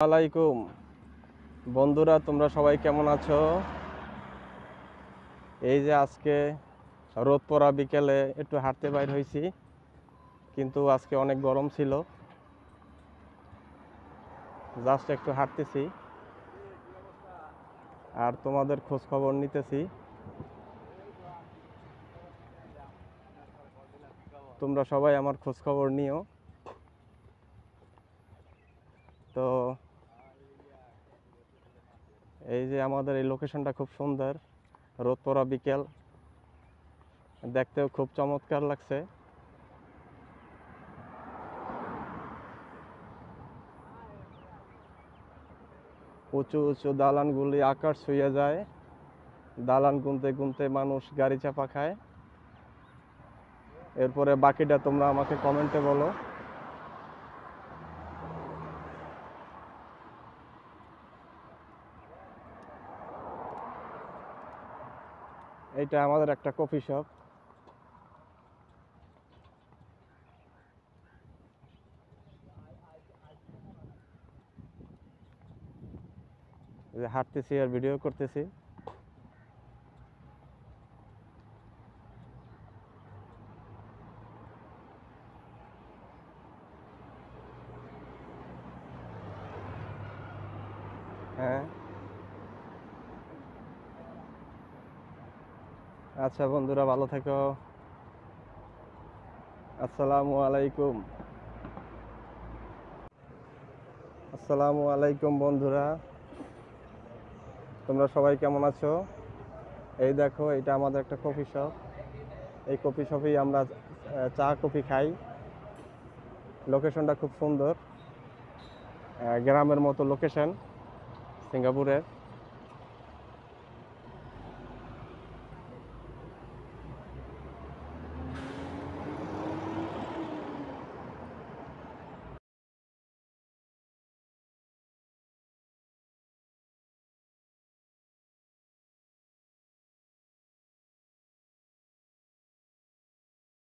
আলাইকুম বন্ধুরা, তোমরা সবাই কেমন আছো? এই যে আজকে রোদ পোড়া বিকেলে একটু হাঁটতে বাইর হয়েছি, কিন্তু আজকে অনেক গরম ছিল। জাস্ট একটু হাঁটতেছি আর তোমাদের খোঁজ খবর নিতেছি। তোমরা সবাই আমার খোঁজ খবর নিও। তো এই যে আমাদের এই লোকেশনটা খুব সুন্দর, রোদ পোড়া বিকেল, দেখতেও খুব চমৎকার লাগছে। উঁচু উঁচু দালানগুলি আকাশ ছুঁয়ে যায়। দালান গুনতে গুনতে মানুষ গাড়ি চাপা খায়। এরপরে বাকিটা তোমরা আমাকে কমেন্টে বলো। এটা আমাদের একটা কফি শপ। হাঁটতেছি আর ভিডিও করতেছি। হ্যাঁ, আচ্ছা বন্ধুরা, ভালো থেকো। আসসালামু আলাইকুম। আসসালামু আলাইকুম বন্ধুরা, তোমরা সবাই কেমন আছো? এই দেখো, এটা আমাদের একটা কফি শপ। এই কফি শপেই আমরা চা কফি খাই। লোকেশনটা খুব সুন্দর, গ্রামের মতো লোকেশন সিঙ্গাপুরের।